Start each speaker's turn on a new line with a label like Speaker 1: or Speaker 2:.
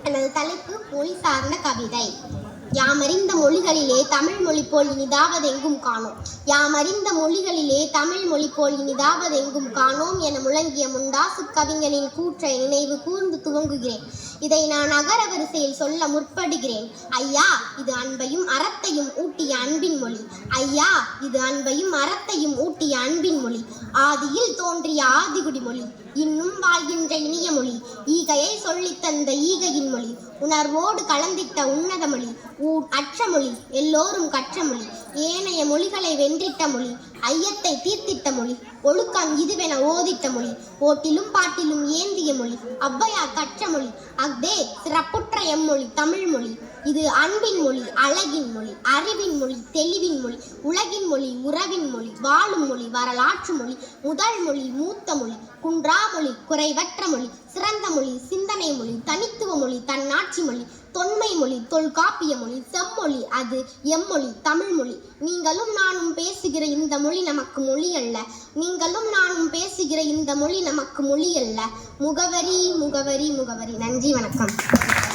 Speaker 1: எனது தலைப்பு மொழி சார்ந்த கவிதை. யாமறிந்த மொழிகளிலே தமிழ் மொழி போல் இனிதாவதெங்கும் காணோம். யாமறிந்த மொழிகளிலே தமிழ் மொழி போல் இனிதாவதெங்கும் காணோம் என முழங்கிய முண்டாசு கவிஞனின் கூற்றை நினைவு கூர்ந்து துவங்குகிறேன். இதை நான் அகர வரிசையில் சொல்ல முற்படுகிறேன். ஐயா, இது அன்பையும் அறத்தையும் ஊட்டிய அன்பின் மொழி. ஐயா, இது அன்பையும் அறத்தையும் ஊட்டிய அன்பின் மொழி. ஆதியில் தோன்றிய ஆதிகுடி மொழி, இன்னும் வாழ்கின்ற இனிய மொழி. ஈகையை சொல்லித் தந்த ஈகையின் மொழி, உணர்வோடு கலந்திட்ட உன்னத மொழி. அற்ற மொழி, எல்லோரும் கற்ற மொழி. ஏனைய மொழிகளை வென்றிட்ட மொழி, ஐயத்தை தீர்த்திட்ட மொழி. ஒழுக்கம் இதுவென ஓதிட்ட மொழி, ஓட்டிலும் பாட்டிலும் ஏந்திய மொழி. ஔவையார் கற்ற மொழி, அஃதே சிறப்புற்ற எம்மொழி தமிழ் மொழி. இது அன்பின் மொழி, அழகின் மொழி, அறிவின் மொழி, தெளிவின் மொழி, உலகின் மொழி, உறவின் மொழி, வாழும் மொழி, வரலாற்று மொழி, முதல் மொழி, மூத்த மொழி, குன்றா மொழி, குறைவற்ற மொழி, சிறந்த மொழி, சிந்தனை மொழி, தனித்துவ மொழி, தன்னாட்சி மொழி, தொன்மை மொழி, தொல்காப்பிய மொழி, செம்மொழி, அது எம்மொழி தமிழ் மொழி. நீங்களும் நானும் பேசுகிற இந்த மொழி நமக்கு மொழி அல்ல. நீங்களும் நானும் பேசுகிற இந்த மொழி நமக்கு மொழி அல்ல. முகவரி, முகவரி, முகவரி. நன்றி, வணக்கம்.